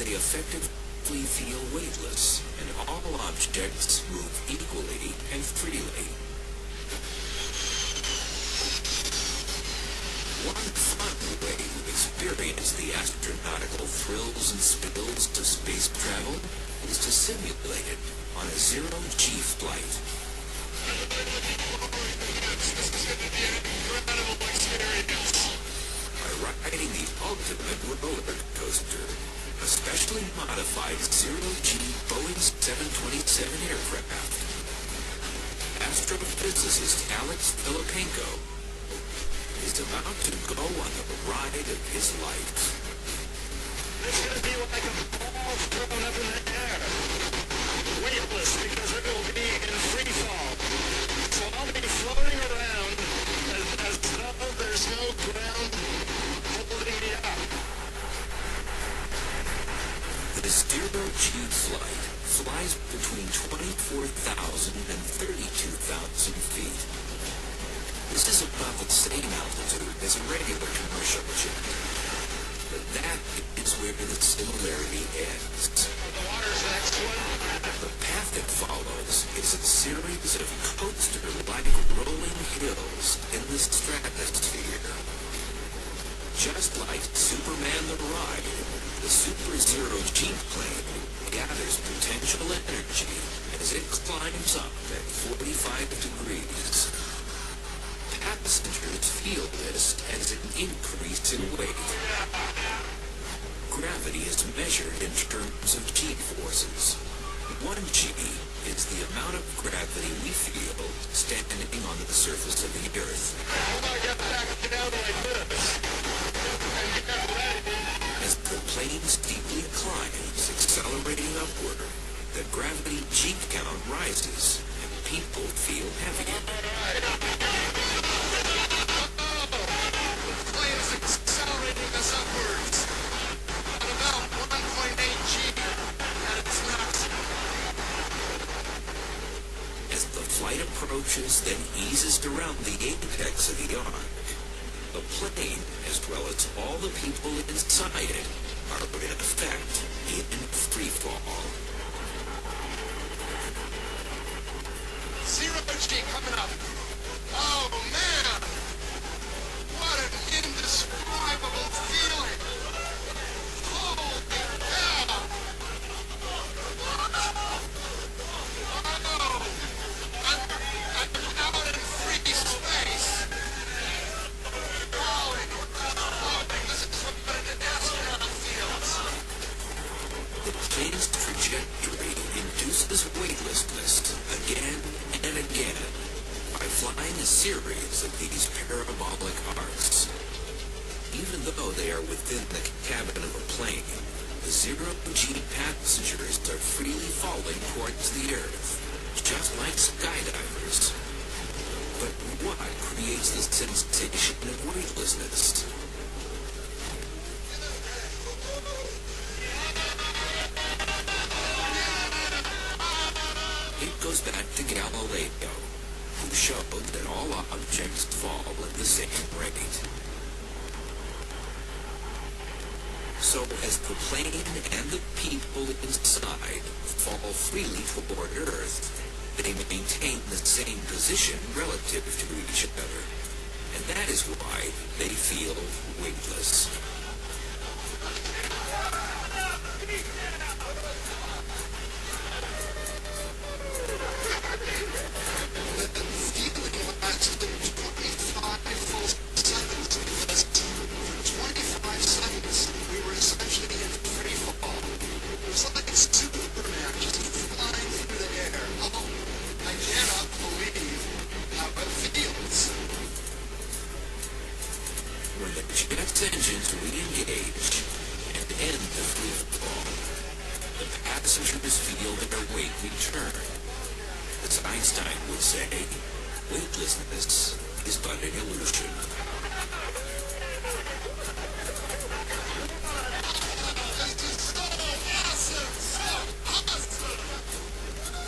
they effectively feel weightless, and all objects move equally and freely. One fun way to experience the astronautical thrills and spills of space travel is to simulate it on a zero-G flight. This is going to be an incredible experience. By riding the ultimate roller coaster, a specially modified zero-G Boeing 727 aircraft, astrophysicist Alex Filipenko is about to go on the ride of his life. It's going to be like a ball thrown up in the air. Weightless because it will be in free fall. So I'll be floating around as though there's no ground holding me up. The zero-G flight flies between 24,000 and 32,000 feet. This is about the same altitude as a regular commercial jet. But that is where the similarity ends. The water's the next one. The path it follows is a series of coaster-like rolling hills in the stratosphere. Just like Superman the Ride, the Super Zero-G plane gathers potential energy as it climbs up at 45 degrees. Passengers feel this as an increase in weight. Gravity is measured in terms of G-forces. 1G is the amount of gravity we feel standing on the surface of the Earth. How do I get back down like this? And get ready. As the plane steeply climbs, accelerating upward, the gravity G count rises, and people feel heavier. Accelerating us upwards at about 1.8 G at its maximum. As the flight approaches, then eases around the apex of the arc, the plane, as well as all the people inside it, are in effect in free fall. Zero-G coming up. Oh man! What an indescribable feeling! Holy cow! Oh! I'm out in free space! Golly! This is what an astronaut feels! The plane's trajectory induces weightlessness again and again by flying a series of these parabolic arcs. Even though they are within the cabin of a plane, the zero-G passengers are freely falling towards the Earth, just like skydivers. But what creates the sensation of weightlessness? It goes back to Galileo, who showed that all objects fall at the same rate. So as the plane and the people inside fall freely toward Earth, they maintain the same position relative to each other. And that is why they feel weightless. When the jet's engines re-engage and end the free fall, the passengers feel their weight return. As Einstein would say, weightlessness is but an illusion.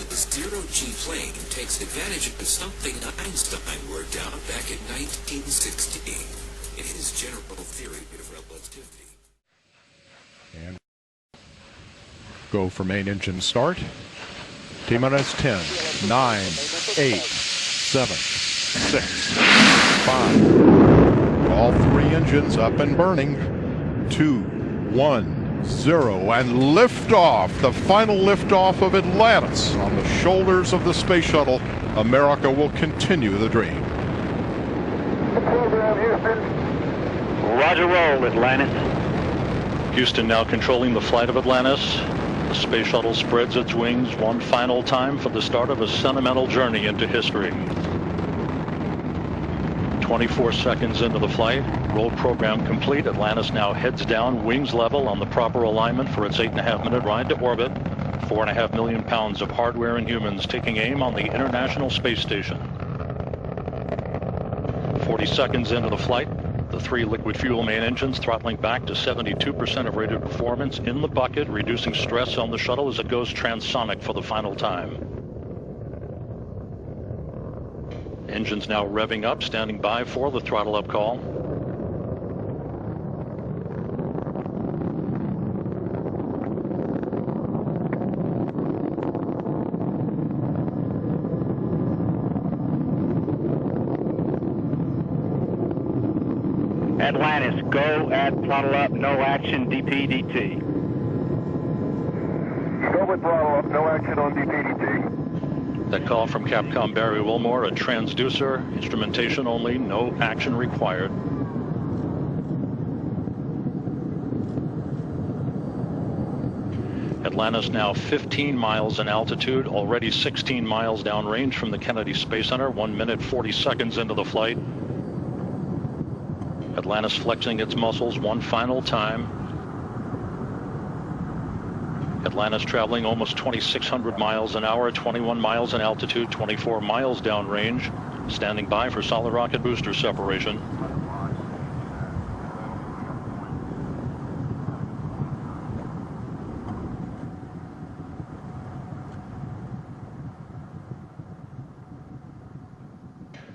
The zero-G plane takes advantage of something Einstein worked out back in 1960 in his general theory of relativity. And Go for main engine start. T-minus 10, 9, 8, 7, 6, 5. All three engines up and burning. 2, 1, 0, and liftoff. The final liftoff of Atlantis on the shoulders of the space shuttle. America will continue the dream. Program, Houston. Roger, roll, Atlantis. Houston now controlling the flight of Atlantis. The space shuttle spreads its wings one final time for the start of a sentimental journey into history. 24 seconds into the flight, roll program complete. Atlantis now heads down, wings level on the proper alignment for its 8.5-minute ride to orbit. 4.5 million pounds of hardware and humans taking aim on the International Space Station. 40 seconds into the flight, the three liquid fuel main engines throttling back to 72% of rated performance in the bucket, reducing stress on the shuttle as it goes transonic for the final time. Engines now revving up, standing by for the throttle up call. Atlantis, go at throttle up, no action, DPDT. Go with throttle up, no action on DPDT. That call from Capcom Barry Wilmore, a transducer, instrumentation only, no action required. Atlantis now 15 miles in altitude, already 16 miles downrange from the Kennedy Space Center, 1 minute 40 seconds into the flight. Atlantis flexing its muscles one final time. Atlantis traveling almost 2,600 miles an hour, 21 miles in altitude, 24 miles downrange, standing by for solid rocket booster separation.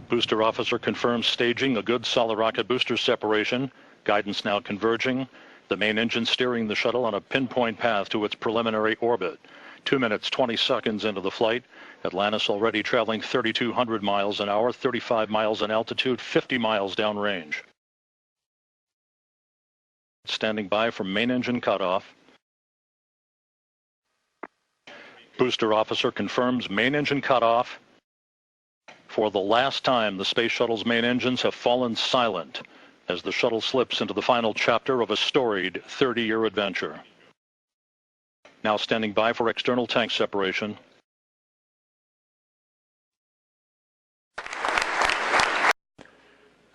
Booster officer confirms staging a good solid rocket booster separation. Guidance now converging. The main engine steering the shuttle on a pinpoint path to its preliminary orbit. 2 minutes, 20 seconds into the flight. Atlantis already traveling 3,200 miles an hour, 35 miles in altitude, 50 miles downrange. Standing by for main engine cutoff. Booster officer confirms main engine cutoff. For the last time, the space shuttle's main engines have fallen silent as the shuttle slips into the final chapter of a storied 30-year adventure. Now standing by for external tank separation.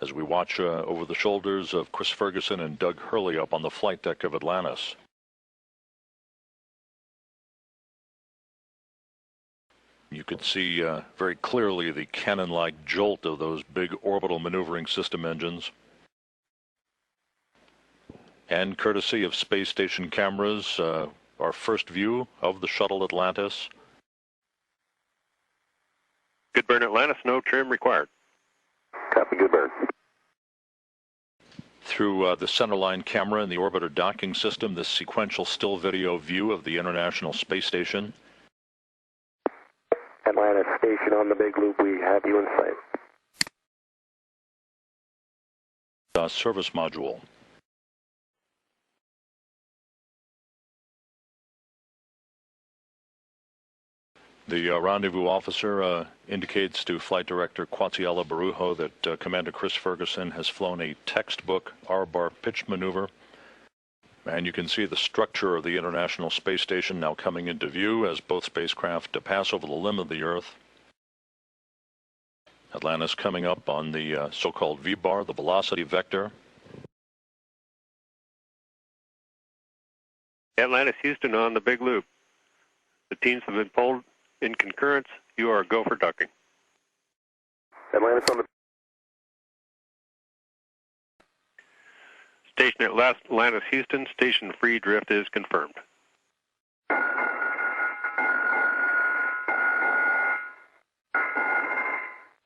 As we watch over the shoulders of Chris Ferguson and Doug Hurley up on the flight deck of Atlantis. You could see very clearly the cannon-like jolt of those big orbital maneuvering system engines. And courtesy of space station cameras, our first view of the shuttle Atlantis. Good burn, Atlantis. No trim required. Copy, good burn. Through the centerline camera in the orbiter docking system, this sequential still video view of the International Space Station. Atlantis station on the big loop, we have you in sight. Service module. The rendezvous officer indicates to Flight Director Quatziala Barujo that Commander Chris Ferguson has flown a textbook R-bar pitch maneuver. And you can see the structure of the International Space Station now coming into view as both spacecraft pass over the limb of the Earth. Atlantis coming up on the so-called V-bar, the velocity vector. Atlantis, Houston on the big loop. The teams have been pulled in concurrence. You are go for ducking. Atlantis on the Station at Atlantis, Houston. Station free drift is confirmed.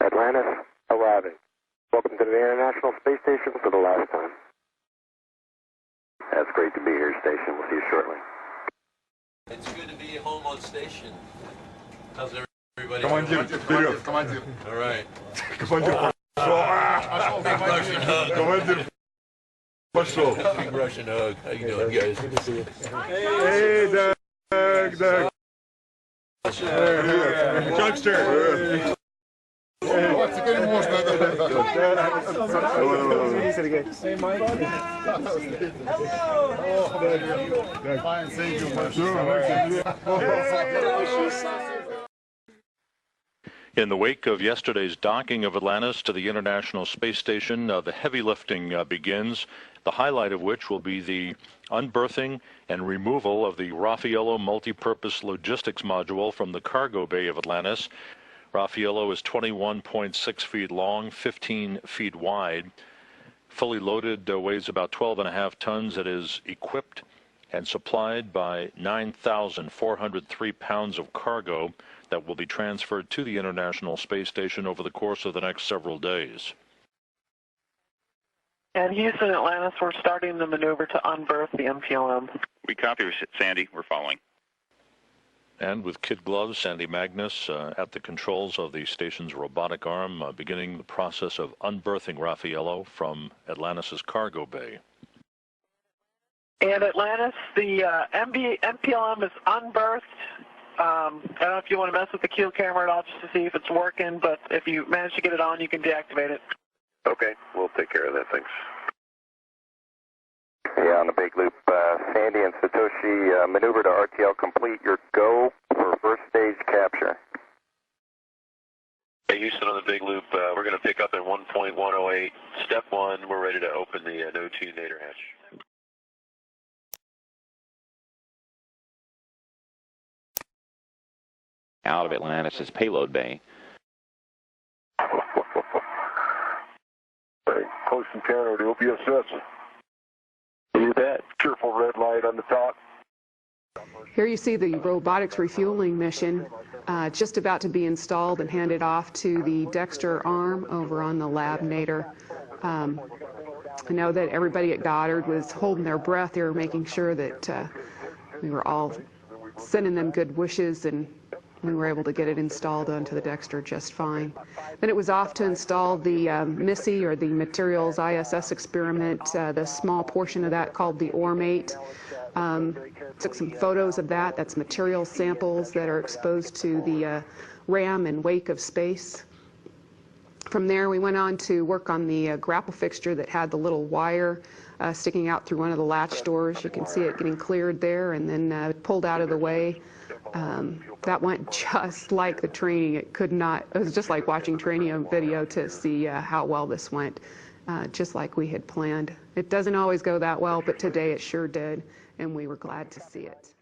Atlantis arriving. Welcome to the International Space Station for the last time. That's great to be here, station. We'll see you shortly. It's good to be home on station. How's everybody? Командир, вперед, командир. All right. Командир, пошел. Big Russian hug. Командир, пошел. Big Russian hug. How you doing, guys? Good to see you. Hey, Doug. Chuckster. Теперь можно. In the wake of yesterday's docking of Atlantis to the International Space Station, the heavy lifting begins, the highlight of which will be the unberthing and removal of the Raffaello multi-purpose logistics module from the cargo bay of Atlantis. Raffaello is 21.6 feet long, 15 feet wide. Fully loaded, weighs about 12.5 tons. It is equipped and supplied by 9,403 pounds of cargo that will be transferred to the International Space Station over the course of the next several days. And Houston, Atlantis, we're starting the maneuver to unberth the MPLM. We copy, Sandy. We're following. And with kid gloves, Sandy Magnus at the controls of the station's robotic arm, beginning the process of unberthing Raffaello from Atlantis' cargo bay. And Atlantis, the MPLM is unberthed. I don't know if you want to mess with the Q camera at all just to see if it's working, but if you manage to get it on, you can deactivate it. Okay, we'll take care of that, thanks. Yeah, on the big loop, Sandy and Satoshi, maneuver to RTL complete. Your go for first stage capture. Hey, Houston on the big loop, we're going to pick up at 1.108. Step 1, we're ready to open the No-2 Nader hatch. Out of Atlantis' payload bay. Close encounter to OPSS. You bet. Cheerful red light on the top. Here you see the robotics refueling mission just about to be installed and handed off to the Dexter arm over on the lab Nader. I know that everybody at Goddard was holding their breath. They were making sure that we were all sending them good wishes, and we were able to get it installed onto the Dexter just fine. Then it was off to install the MISSI, or the Materials ISS experiment, the small portion of that called the ORMATE. Took some photos of that. That's material samples that are exposed to the ram and wake of space. From there, we went on to work on the grapple fixture that had the little wire sticking out through one of the latch doors. You can see it getting cleared there and then pulled out of the way. That went just like the training. It was just like watching training video to see how well this went, just like we had planned. It doesn't always go that well, but today it sure did, and we were glad to see it.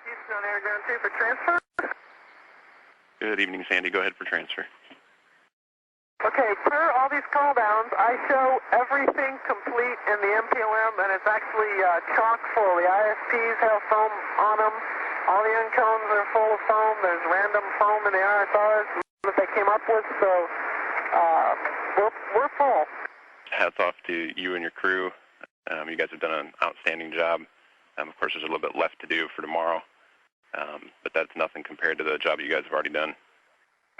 Houston on air ground 2 for transfer. Good evening, Sandy. Go ahead for transfer. Okay, per all these call downs, I show everything complete in the MPLM, and it's actually chock full. The ISPs have foam on them. All the end cones are full of foam. There's random foam in the RSRs that they came up with, so we're full. Hats off to you and your crew. You guys have done an outstanding job. Of course, there's a little bit left to do for tomorrow, but that's nothing compared to the job you guys have already done.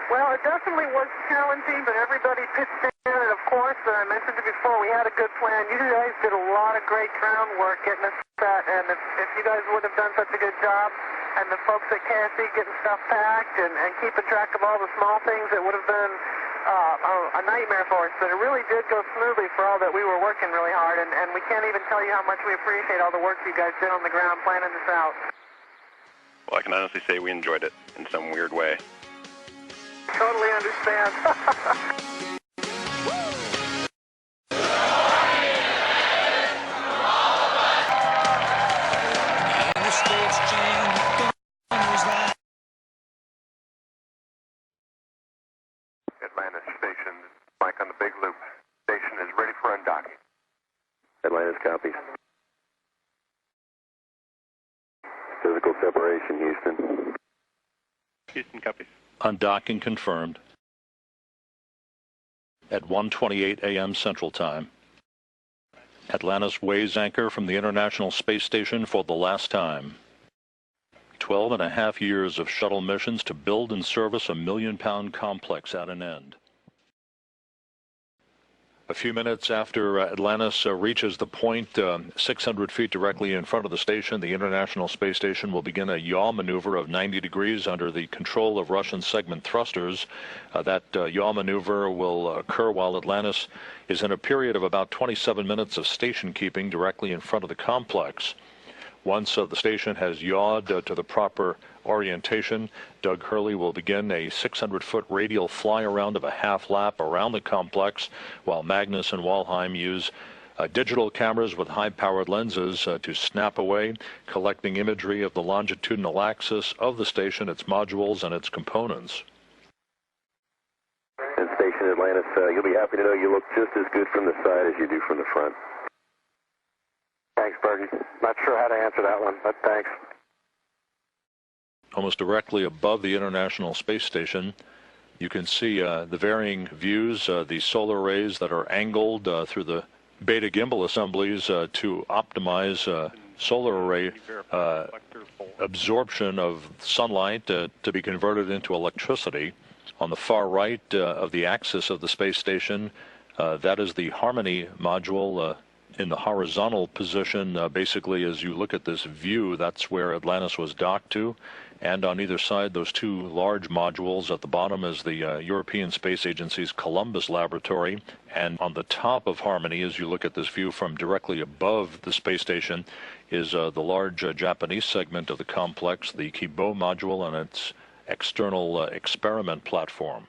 Well, it definitely was challenging, but everybody pitched in, and of course, I mentioned it before, we had a good plan. You guys did a lot of great groundwork getting us set, and if you guys wouldn't have done such a good job, and the folks at KSC getting stuff packed and keeping track of all the small things, it would have been a nightmare for us. But it really did go smoothly for all that we were working really hard, and we can't even tell you how much we appreciate all the work you guys did on the ground planning this out. Well, I can honestly say we enjoyed it in some weird way. Totally understand. Atlantis station, Mike on the big loop. Station is ready for undocking. Atlantis copies. Physical separation, Houston. Houston copies. Undocking confirmed at 1:28 a.m. Central Time. Atlantis weighs anchor from the International Space Station for the last time. 12.5 years of shuttle missions to build and service a 1 million-pound complex at an end. A few minutes after Atlantis reaches the point 600 feet directly in front of the station, the International Space Station will begin a yaw maneuver of 90 degrees under the control of Russian segment thrusters. That yaw maneuver will occur while Atlantis is in a period of about 27 minutes of station keeping directly in front of the complex. Once the station has yawed to the proper orientation, Doug Hurley will begin a 600-foot radial fly-around of a half-lap around the complex, while Magnus and Walheim use digital cameras with high-powered lenses to snap away, collecting imagery of the longitudinal axis of the station, its modules, and its components. And Station Atlantis, you'll be happy to know you look just as good from the side as you do from the front. Thanks, Bergie. Not sure how to answer that one, but thanks. Almost directly above the International Space Station, you can see the varying views, the solar arrays that are angled through the beta gimbal assemblies to optimize solar array absorption of sunlight to be converted into electricity. On the far right of the axis of the space station, that is the Harmony module in the horizontal position. Basically, as you look at this view, that's where Atlantis was docked to. And on either side, those two large modules. At the bottom is the European Space Agency's Columbus laboratory. And on the top of Harmony, as you look at this view from directly above the space station, is the large Japanese segment of the complex, the Kibo module, and its external experiment platform.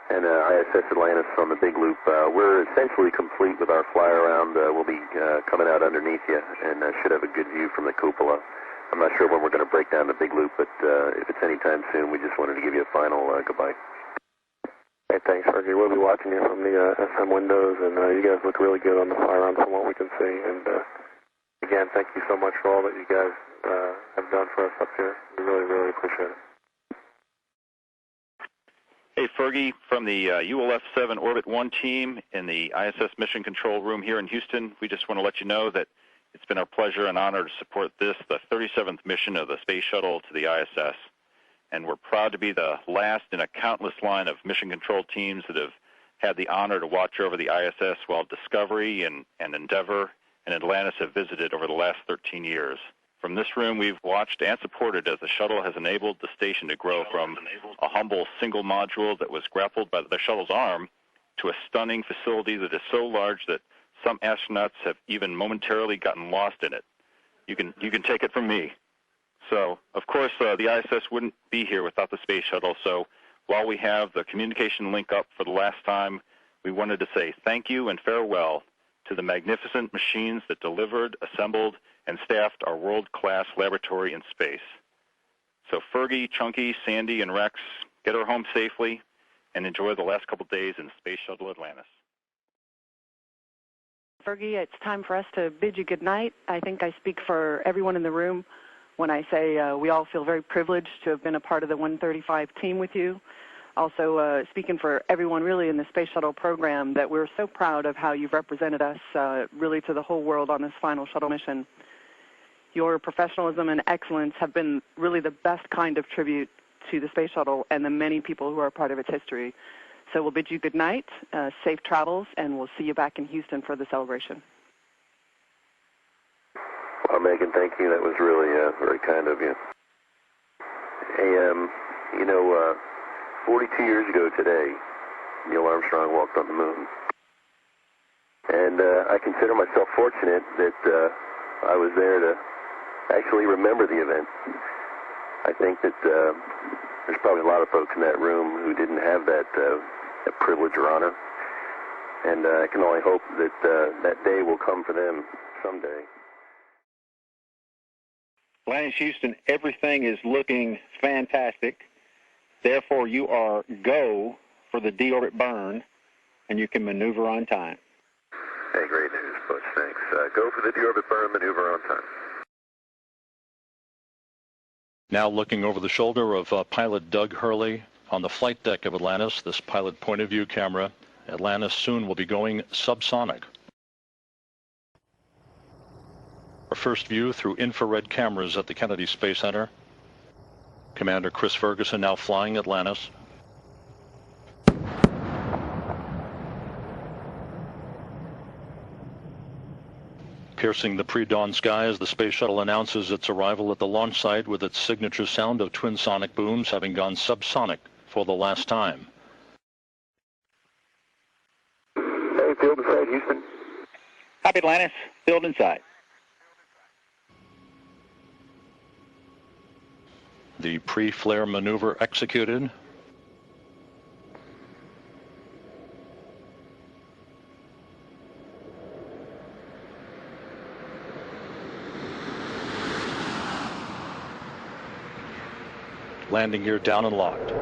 And ISS Atlantis on the big loop, we're essentially complete with our fly around. We'll be coming out underneath you and should have a good view from the cupola. I'm not sure when we're going to break down the big loop, but if it's any time soon, we just wanted to give you a final goodbye. Hey, thanks, Fergie. We'll be watching you from the SM windows, and you guys look really good on the fly around from what we can see. And again, thank you so much for all that you guys have done for us up here. We really, really appreciate it. Hey, Fergie, from the ULF-7 Orbit 1 team in the ISS Mission Control Room here in Houston, we just want to let you know that it's been our pleasure and honor to support this, the 37th mission of the Space Shuttle to the ISS. And we're proud to be the last in a countless line of mission control teams that have had the honor to watch over the ISS while Discovery and Endeavour and Atlantis have visited over the last 13 years. From this room, we've watched and supported as the shuttle has enabled the station to grow from a humble single module that was grappled by the shuttle's arm to a stunning facility that is so large that some astronauts have even momentarily gotten lost in it. You can take it from me. So, of course, the ISS wouldn't be here without the space shuttle. So while we have the communication link up for the last time, we wanted to say thank you and farewell to the magnificent machines that delivered, assembled, and staffed our world-class laboratory in space. So Fergie, Chunky, Sandy, and Rex, get her home safely and enjoy the last couple days in Space Shuttle Atlantis. Fergie, it's time for us to bid you good night. I think I speak for everyone in the room when I say we all feel very privileged to have been a part of the 135 team with you. Also, speaking for everyone really in the Space Shuttle program, that we're so proud of how you've represented us really to the whole world on this final shuttle mission. Your professionalism and excellence have been really the best kind of tribute to the Space Shuttle and the many people who are a part of its history. So we'll bid you good night, safe travels, and we'll see you back in Houston for the celebration. Well, Megan, thank you. That was really very kind of you. Hey, 42 years ago today, Neil Armstrong walked on the moon. And I consider myself fortunate that I was there to actually remember the event. I think that there's probably a lot of folks in that room who didn't have that privilege or honor. And I can only hope that that day will come for them someday. Atlantis, Houston, everything is looking fantastic. Therefore, you are go for the deorbit burn, and you can maneuver on time. Hey, great news, Butch. Thanks. Go for the deorbit burn, maneuver on time. Now looking over the shoulder of pilot Doug Hurley on the flight deck of Atlantis, this pilot point of view camera, Atlantis soon will be going subsonic. Our first view through infrared cameras at the Kennedy Space Center. Commander Chris Ferguson now flying Atlantis. Piercing the pre-dawn sky as the space shuttle announces its arrival at the launch site with its signature sound of twin sonic booms having gone subsonic for the last time. Hey, field inside, Houston. Copy, Atlantis. Field inside. The pre-flare maneuver executed. Landing gear down and locked.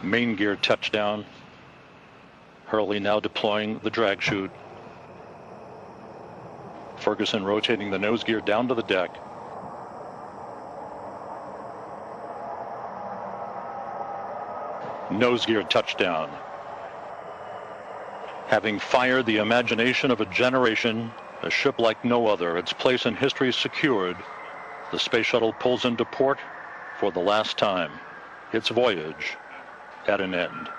Main gear touchdown. Hurley now deploying the drag chute. Ferguson rotating the nose gear down to the deck. Nose gear touchdown. Having fired the imagination of a generation, a ship like no other, its place in history secured, the space shuttle pulls into port for the last time. Its voyage at an end.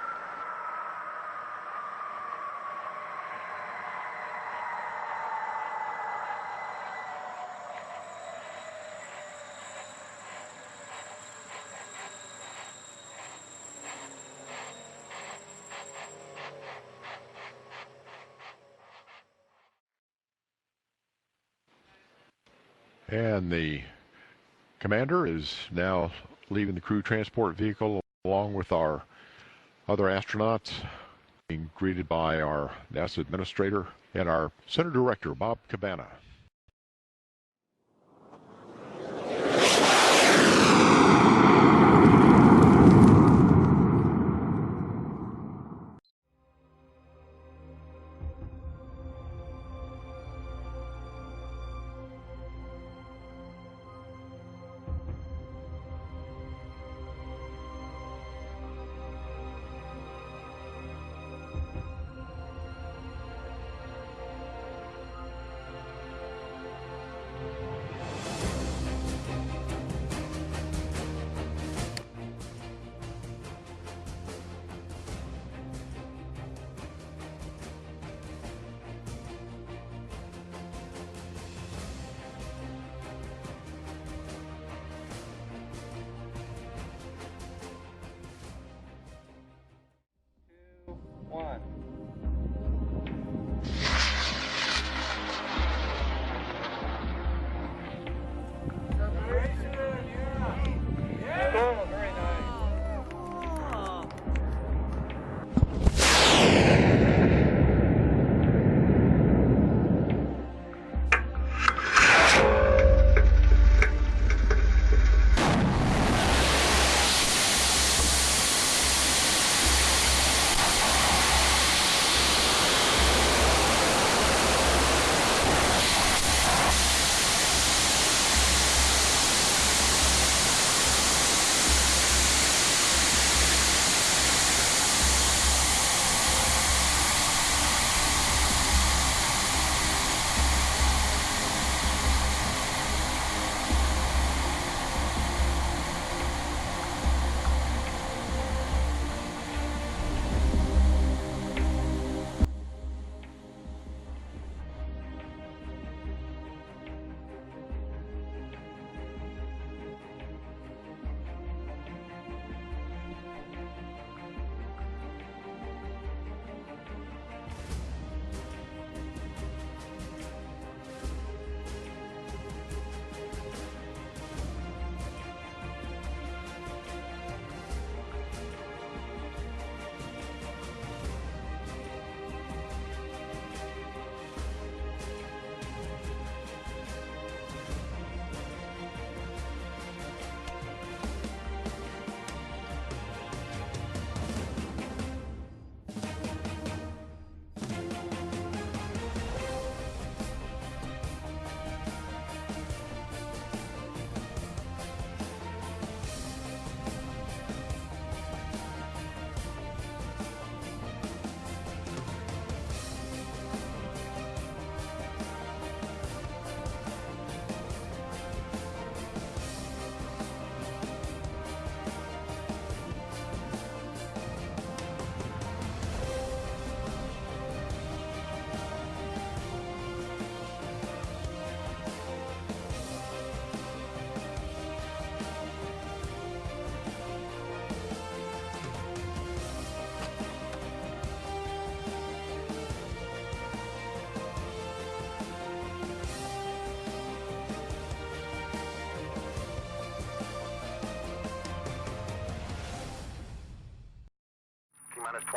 And the commander is now leaving the crew transport vehicle along with our other astronauts, being greeted by our NASA administrator and our center director, Bob Cabana.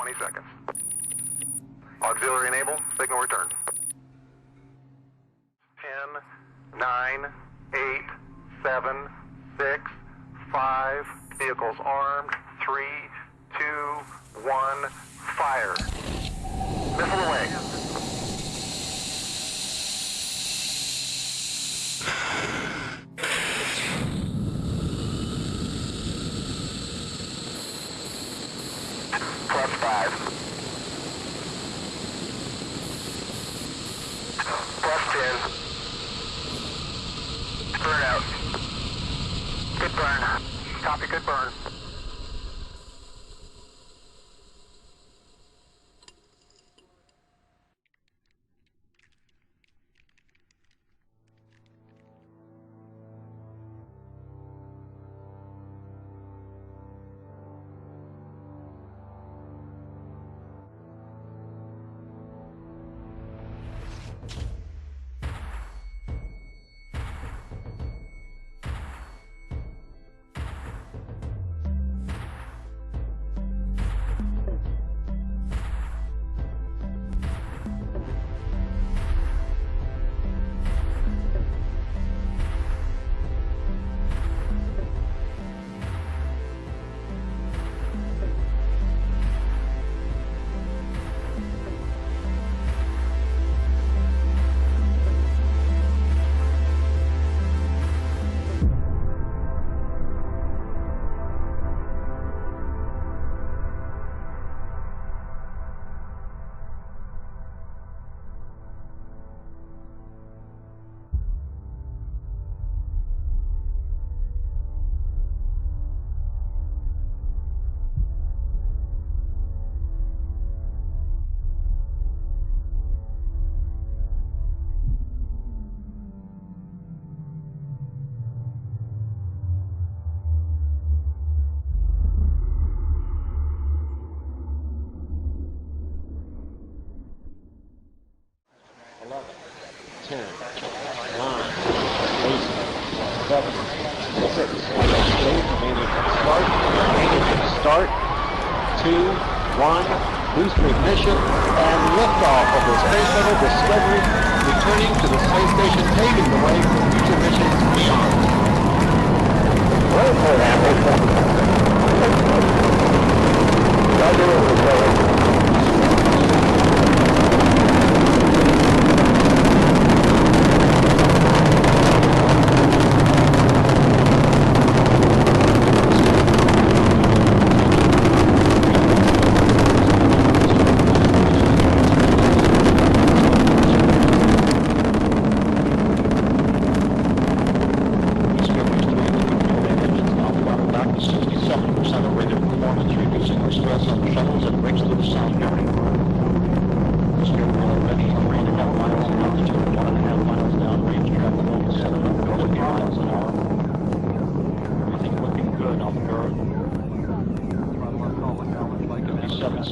20 seconds. Auxiliary enable, signal return. 10, 9, 8, 7, 6, 5, vehicles armed, 3, 2, 1, fire. Missile away. Plus 5. Plus 10. Burn out. Good burn. Copy, good burn. Start, 2, 1, booster ignition, and liftoff of the Space Shuttle Discovery, returning to the space station, paving the way for future missions beyond. Roll for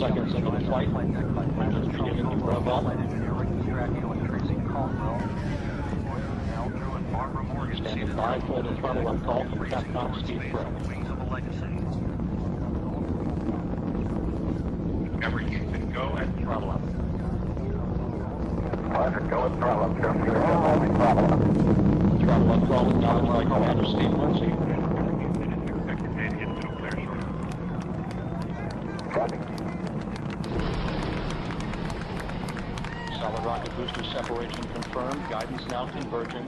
seconds into the flight. Engines beginning to rev up. Stand by for the throttle up call from Capcom Steve Pro. Remember, you can go at Throttle up. Roger, go at throttle up. Just give it a throttle up. Throttle up, throttle down by Commander Steve Lindsay. Solid rocket booster separation confirmed. Guidance now converging.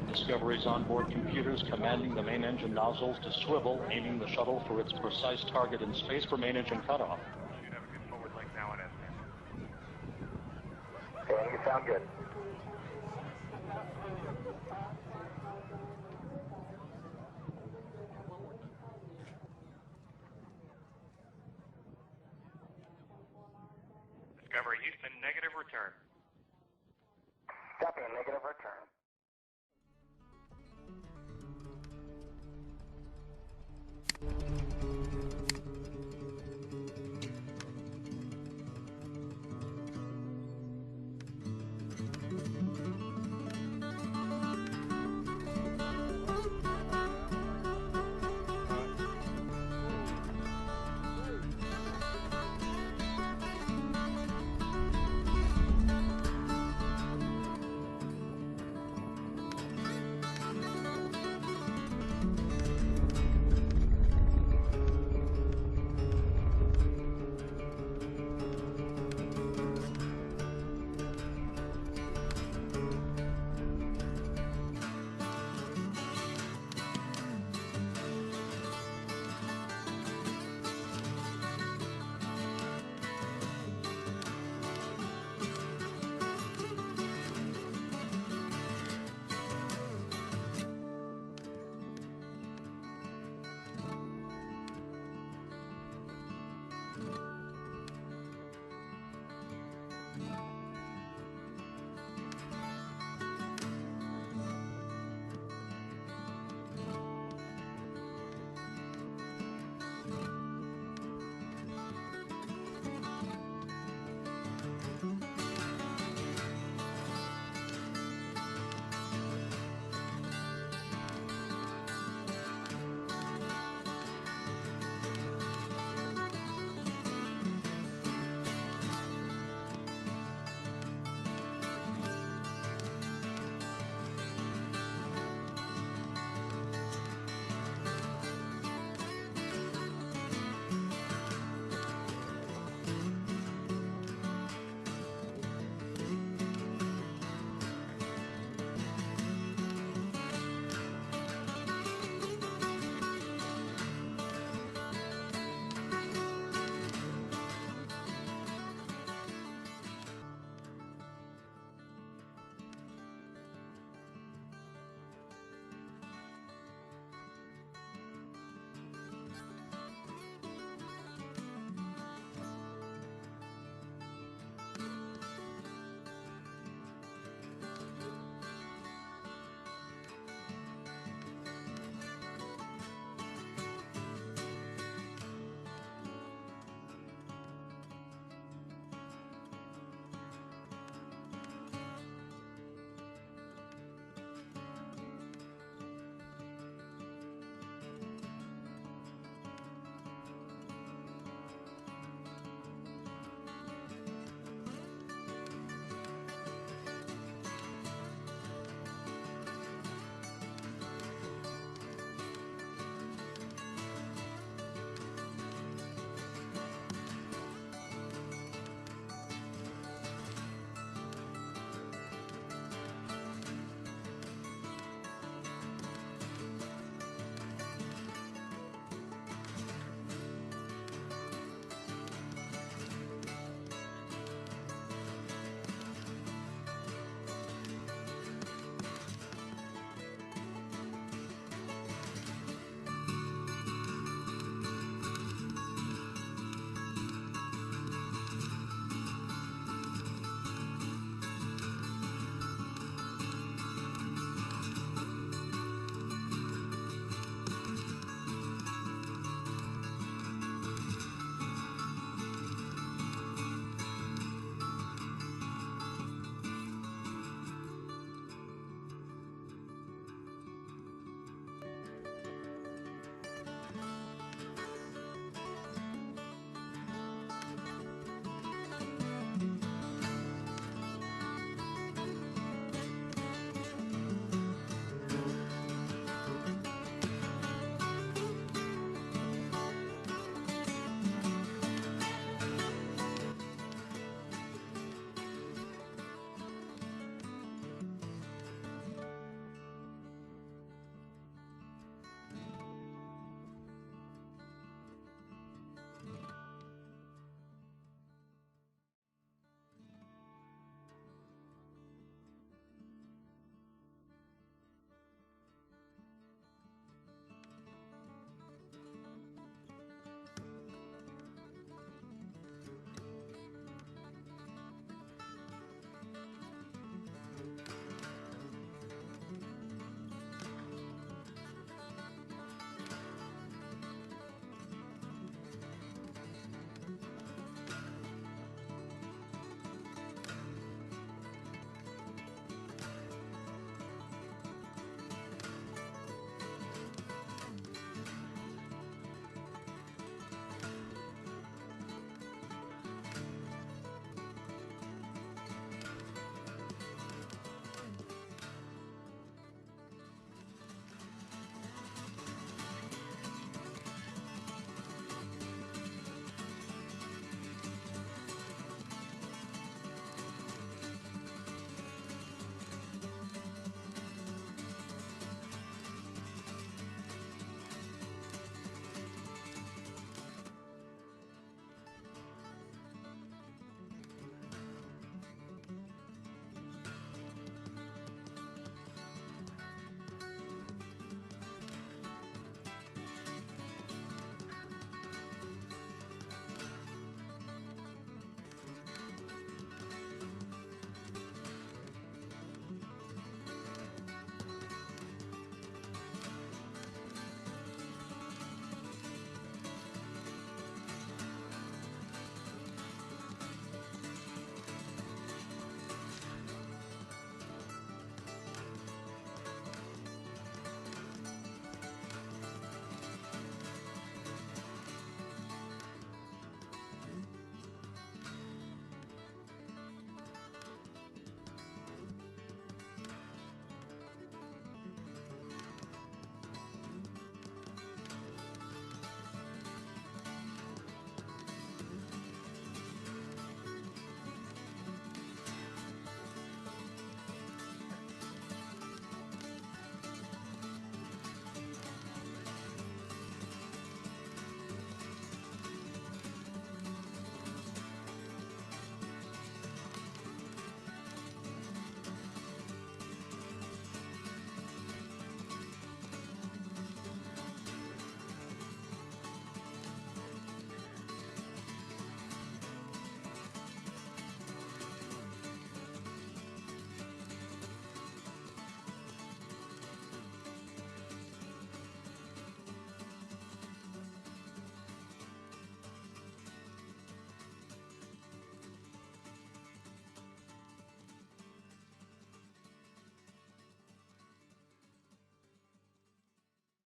Discovery's onboard computers commanding the main engine nozzles to swivel, aiming the shuttle for its precise target in space for main engine cutoff. Okay, you sound good. Discovery Houston, negative return. Copy, negative return.